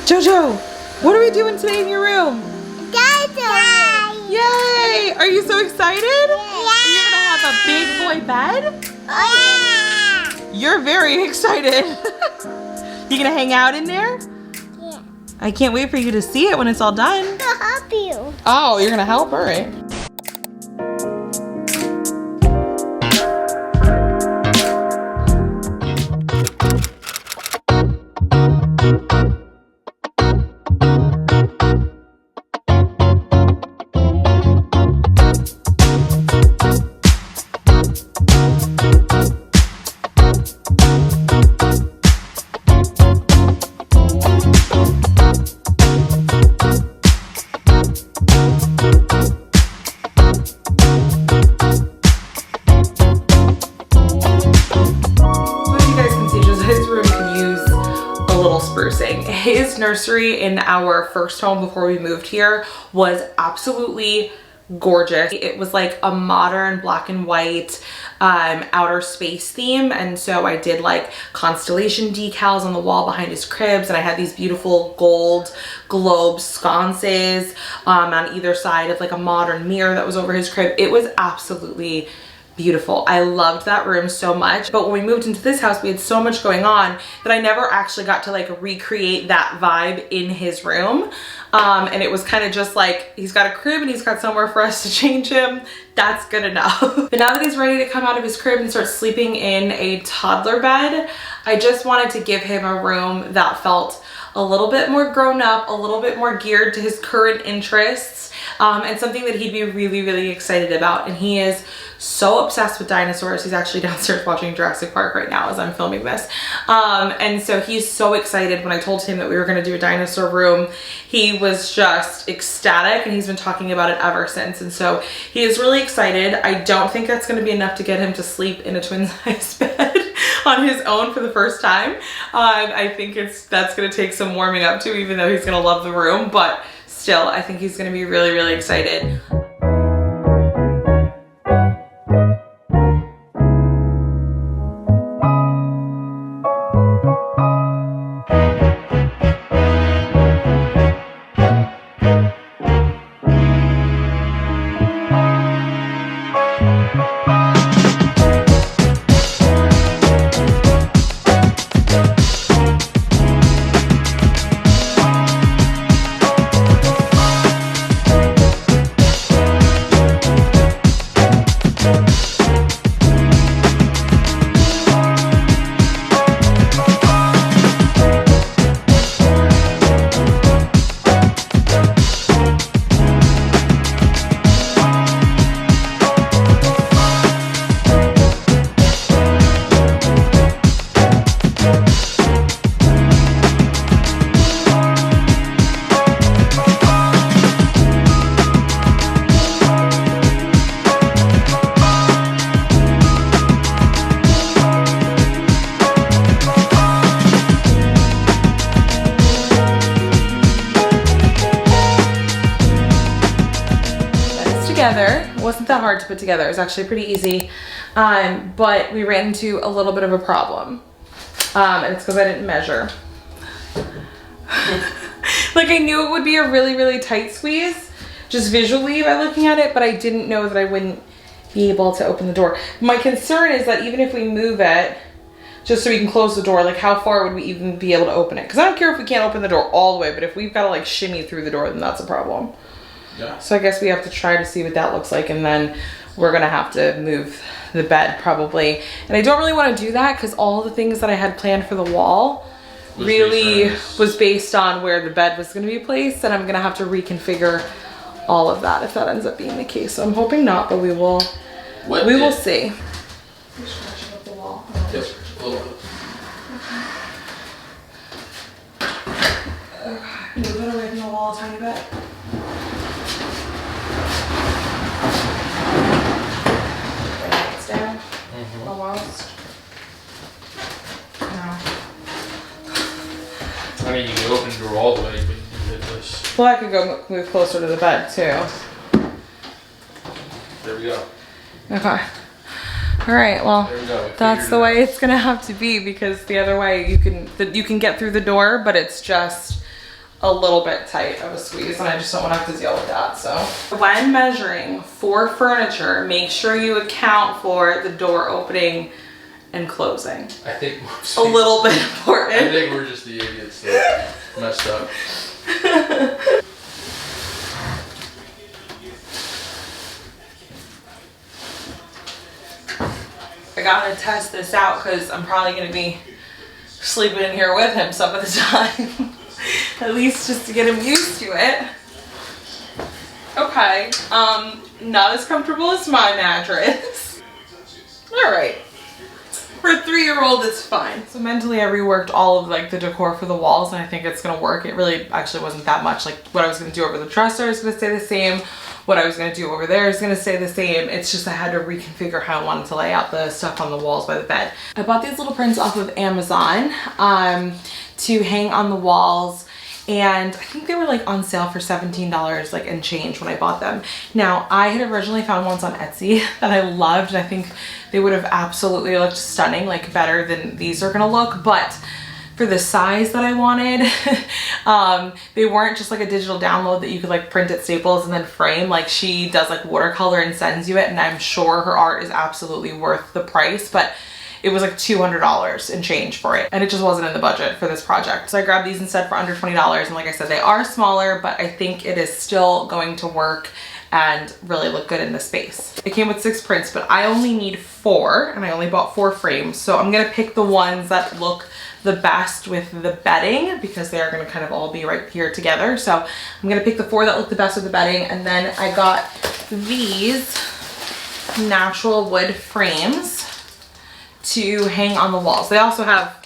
Jojo, what are we doing today in your room? Dinosaur! Yay! Are you so excited? Yeah. Are you gonna have a big boy bed? Yeah! You're very excited. You gonna hang out in there? Yeah. I can't wait for you to see it when it's all done. I'll help you. Oh, you're gonna help? All right. His nursery in our first home before we moved here was absolutely gorgeous. It was like a modern black and white outer space theme, and so I did like constellation decals on the wall behind his cribs, and I had these beautiful gold globe sconces on either side of like a modern mirror that was over his crib. It was absolutely beautiful. I loved that room so much. But when we moved into this house, we had so much going on that I never actually got to like recreate that vibe in his room. And it was kind of just like, he's got a crib and he's got somewhere for us to change him. That's good enough. But now that he's ready to come out of his crib and start sleeping in a toddler bed, I just wanted to give him a room that felt a little bit more grown up, a little bit more geared to his current interests, and something that he'd be really, really excited about. And he is so obsessed with dinosaurs. He's actually downstairs watching Jurassic Park right now as I'm filming this. And so he's so excited. When I told him that we were gonna do a dinosaur room, he was just ecstatic, and he's been talking about it ever since. And so he is really excited. I don't think that's gonna be enough to get him to sleep in a twin size bed on his own for the first time. I think that's gonna take some warming up to, even though he's gonna love the room, but still, I think he's gonna be really, really excited. It wasn't that hard to put together. It was actually pretty easy, but we ran into a little bit of a problem, and it's because I didn't measure. Like, I knew it would be a really, really tight squeeze just visually by looking at it, but I didn't know that I wouldn't be able to open the door. My concern is that even if we move it just so we can close the door, like how far would we even be able to open it? Because I don't care if we can't open the door all the way, but if we've got to like shimmy through the door, then that's a problem. Yeah. So I guess we have to try to see what that looks like, and then we're gonna have to move the bed probably. And I don't really want to do that because all the things that I had planned for the wall was based on where the bed was gonna be placed, and I'm gonna have to reconfigure all of that if that ends up being the case. So I'm hoping not, but we will see. Just scratching up the wall. Yes, a little bit. Okay. Move it away from the wall a tiny bit. Down, almost. No. I mean, you can open the door all the way, but you did this. Well, I could go move closer to the bed too. There we go. Okay. All right. Well, There we go. that's the way it's gonna have to be, because the other way you can get through the door, but it's just a little bit tight of a squeeze, and I just don't want to have to deal with that. So when measuring for furniture, make sure you account for the door opening and closing. I think a little bit important. I think we're just the idiots that messed up. I gotta test this out because I'm probably gonna be sleeping in here with him some of the time. At least just to get him used to it. Okay, not as comfortable as my mattress. All right. For a 3-year-old, it's fine. So mentally I reworked all of like the decor for the walls, and I think it's gonna work. It really actually wasn't that much. Like what I was gonna do over the dresser is gonna stay the same. What I was gonna do over there is gonna stay the same. It's just I had to reconfigure how I wanted to lay out the stuff on the walls by the bed. I bought these little prints off of Amazon to hang on the walls. And I think they were like on sale for $17 like and change when I bought them. Now I had originally found ones on Etsy that I loved, and I think they would have absolutely looked stunning, like better than these are gonna look, but for the size that I wanted, they weren't just like a digital download that you could like print at Staples and then frame. Like she does like watercolor and sends you it, and I'm sure her art is absolutely worth the price, but it was like $200 and change for it, and it just wasn't in the budget for this project. So I grabbed these instead for under $20, and like I said, they are smaller, but I think it is still going to work and really look good in the space. It came with 6 prints, but I only need 4, and I only bought 4 frames. So I'm gonna pick the ones that look the best with the bedding, because they are gonna kind of all be right here together. So I'm gonna pick the 4 that look the best with the bedding, and then I got these natural wood frames to hang on the walls. They also have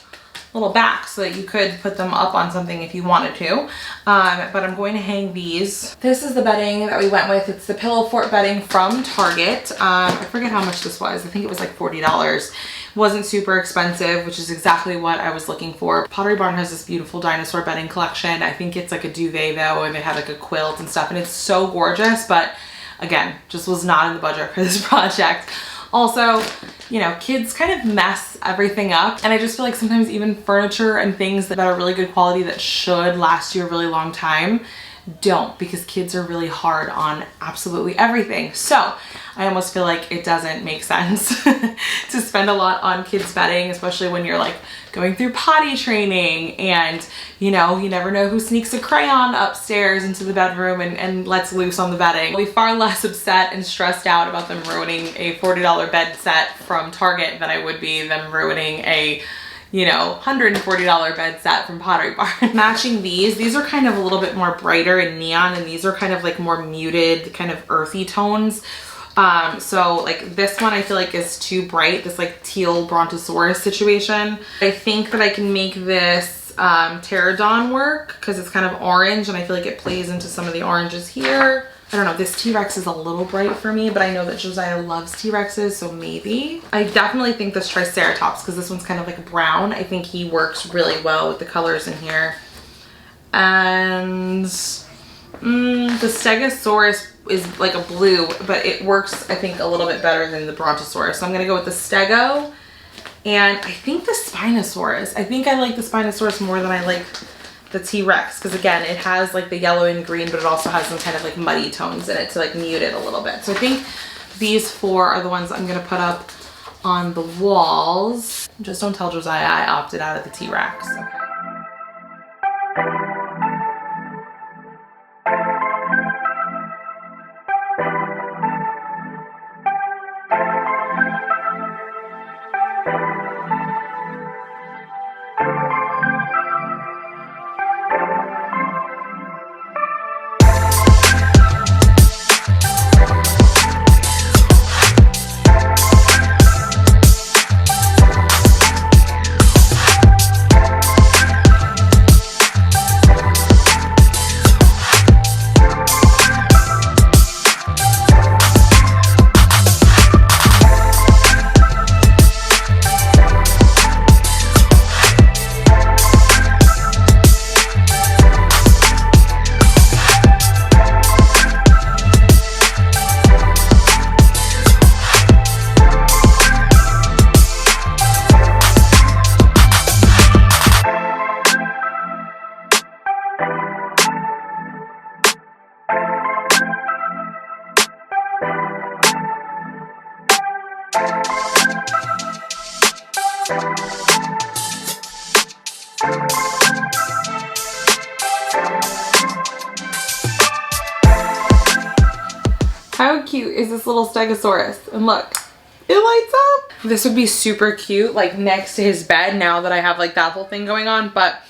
little backs so that you could put them up on something if you wanted to. But I'm going to hang these. This is the bedding that we went with. It's the Pillow Fort bedding from Target. I forget how much this was. I think it was like $40. Wasn't super expensive, which is exactly what I was looking for. Pottery Barn has this beautiful dinosaur bedding collection. I think it's like a duvet though, and they have like a quilt and stuff, and it's so gorgeous, but again, just was not in the budget for this project. Also, you know, kids kind of mess everything up, and I just feel like sometimes even furniture and things that are really good quality that should last you a really long time don't, because kids are really hard on absolutely everything. So I almost feel like it doesn't make sense to spend a lot on kids bedding, especially when you're like going through potty training, and you know, you never know who sneaks a crayon upstairs into the bedroom and lets loose on the bedding. I'll be far less upset and stressed out about them ruining a $40 bed set from Target than I would be them ruining a, you know, $140 bed set from Pottery Barn. Matching these are kind of a little bit more brighter and neon, and these are kind of like more muted, kind of earthy tones. So like this one I feel like is too bright, this like teal brontosaurus situation. I think that I can make this pterodon work because it's kind of orange, and I feel like it plays into some of the oranges here. I don't know, this T-Rex is a little bright for me, but I know that Josiah loves T-Rexes, so maybe. I definitely think this Triceratops, because this one's kind of like brown, I think he works really well with the colors in here. And the Stegosaurus is like a blue, but it works, I think, a little bit better than the Brontosaurus. So I'm gonna go with the Stego, and I think the Spinosaurus. I think I like the Spinosaurus more than I like the T-Rex, because again, it has like the yellow and green, but it also has some kind of like muddy tones in it to like mute it a little bit. So I think these 4 are the ones I'm gonna put up on the walls. Just don't tell Josiah I opted out of the T-Rex. Okay. How cute is this little Stegosaurus? And look, it lights up. This would be super cute, like next to his bed now that I have like that whole thing going on, but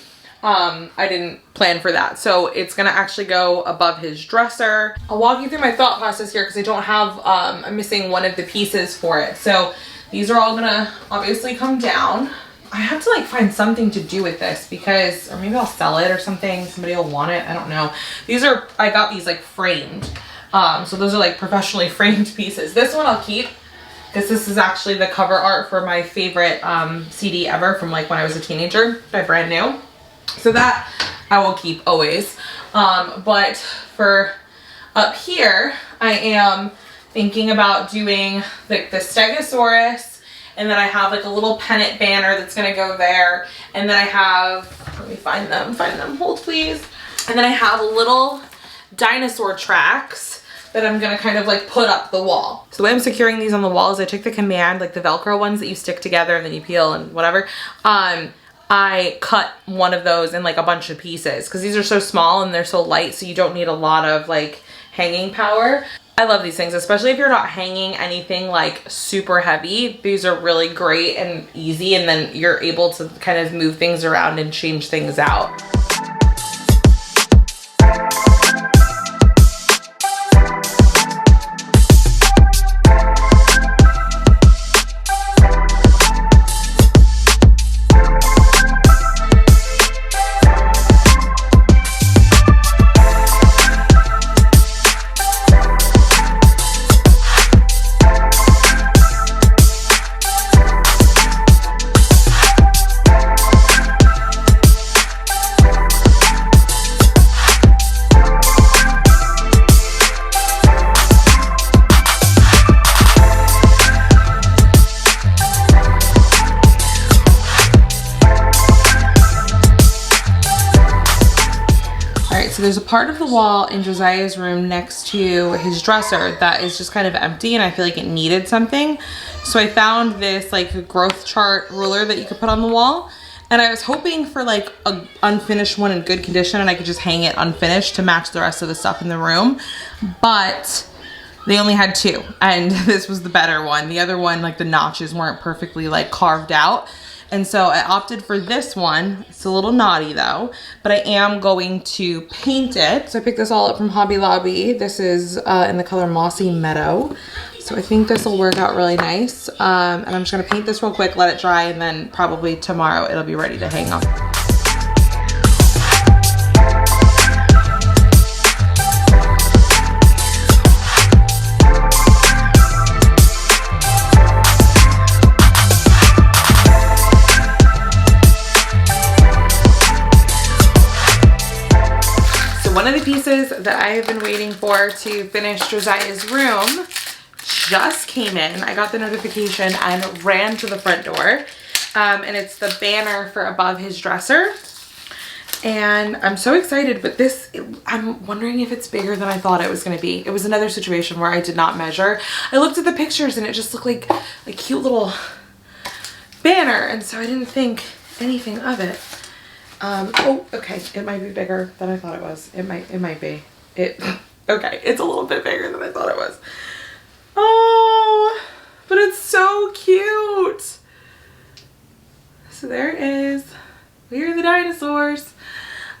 I didn't plan for that. So it's gonna actually go above his dresser. I'll walk you through my thought process here because I don't have, I'm missing one of the pieces for it. So these are all gonna obviously come down. I have to like find something to do with this because, or maybe I'll sell it or something. Somebody will want it, I don't know. These are, I got these like framed. So those are like professionally framed pieces. This one I'll keep because this is actually the cover art for my favorite CD ever from like when I was a teenager, my brand new. So that I will keep always. But for up here, I am thinking about doing like the Stegosaurus, and then I have like a little pennant banner that's gonna go there. And then I have, let me find them, hold please. And then I have little dinosaur tracks that I'm gonna kind of like put up the wall. So the way I'm securing these on the wall is I took the command, like the Velcro ones that you stick together and then you peel and whatever. I cut one of those in like a bunch of pieces because these are so small and they're so light, so you don't need a lot of like hanging power. I love these things, especially if you're not hanging anything like super heavy. These are really great and easy, and then you're able to kind of move things around and change things out. So there's a part of the wall in Josiah's room next to his dresser that is just kind of empty, and I feel like it needed something. So I found this like growth chart ruler that you could put on the wall, and I was hoping for like a unfinished one in good condition and I could just hang it unfinished to match the rest of the stuff in the room, but they only had two, and this was the better one. The other one, like the notches weren't perfectly like carved out. And so I opted for this one. It's a little naughty though, but I am going to paint it. So I picked this all up from Hobby Lobby. This is in the color Mossy Meadow. So I think this will work out really nice. And I'm just gonna paint this real quick, let it dry, and then probably tomorrow it'll be ready to hang up. One of the pieces that I have been waiting for to finish Josiah's room just came in. I got the notification and ran to the front door. And it's the banner for above his dresser. And I'm so excited, but this, I'm wondering if it's bigger than I thought it was gonna be. It was another situation where I did not measure. I looked at the pictures and it just looked like a cute little banner, and so I didn't think anything of it. Oh, okay, it might be bigger than I thought it was. It might be. Okay, it's a little bit bigger than I thought it was. Oh, but it's so cute. So there it is. We are the dinosaurs.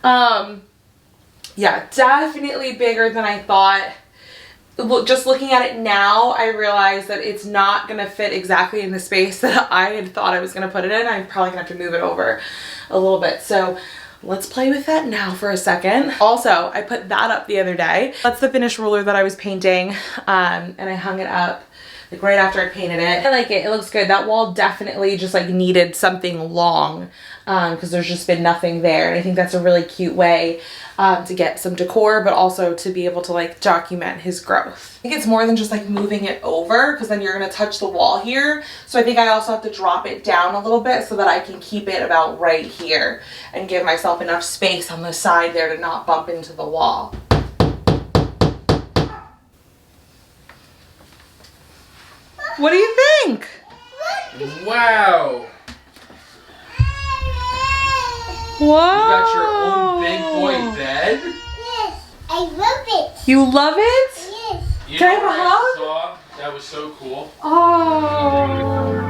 Yeah, definitely bigger than I thought. Just looking at it now, I realize that it's not gonna fit exactly in the space that I had thought I was gonna put it in. I'm probably gonna have to move it over a little bit. So let's play with that now for a second. Also, I put that up the other day. That's the finished ruler that I was painting, and I hung it up like right after I painted it. I like it, it looks good. That wall definitely just like needed something long because there's just been nothing there. And I think that's a really cute way to get some decor, but also to be able to like document his growth. I think it's more than just like moving it over, because then you're gonna touch the wall here. So I think I also have to drop it down a little bit so that I can keep it about right here and give myself enough space on the side there to not bump into the wall. What do you think? Wow. Whoa. You got your own big boy bed? bed? Yes. I love it. You love it? Yes. You Can I know have a what hug? saw that was so cool? Oh.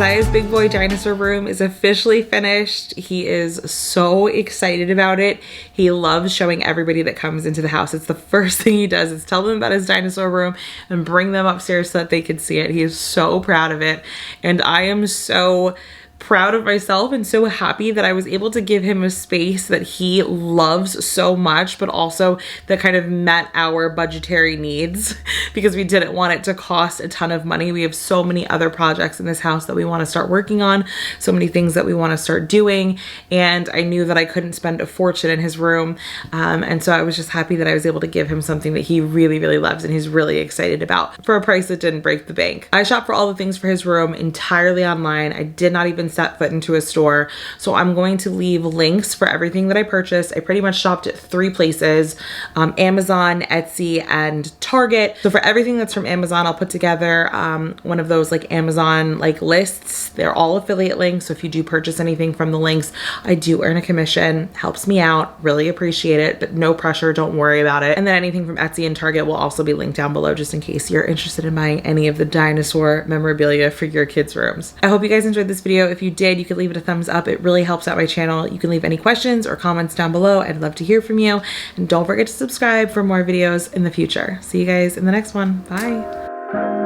Joziah's big boy dinosaur room is officially finished. He is so excited about it. He loves showing everybody that comes into the house. It's the first thing he does is tell them about his dinosaur room and bring them upstairs so that they can see it. He is so proud of it. And I am so proud of myself and so happy that I was able to give him a space that he loves so much, but also that kind of met our budgetary needs because we didn't want it to cost a ton of money. We have so many other projects in this house that we want to start working on, so many things that we want to start doing, and I knew that I couldn't spend a fortune in his room, and so I was just happy that I was able to give him something that he really, really loves and he's really excited about for a price that didn't break the bank. I shopped for all the things for his room entirely online. I did not even set foot into a store. So I'm going to leave links for everything that I purchased. I pretty much shopped at 3 places, Amazon, Etsy, and Target. So for everything that's from Amazon, I'll put together one of those like Amazon like lists. They're all affiliate links. So if you do purchase anything from the links, I do earn a commission. Helps me out. Really appreciate it, but no pressure. Don't worry about it. And then anything from Etsy and Target will also be linked down below just in case you're interested in buying any of the dinosaur memorabilia for your kids' rooms. I hope you guys enjoyed this video. If you did, you could leave it a thumbs up. It really helps out my channel. You can leave any questions or comments down below. I'd love to hear from you. And don't forget to subscribe for more videos in the future. See you guys in the next one. Bye.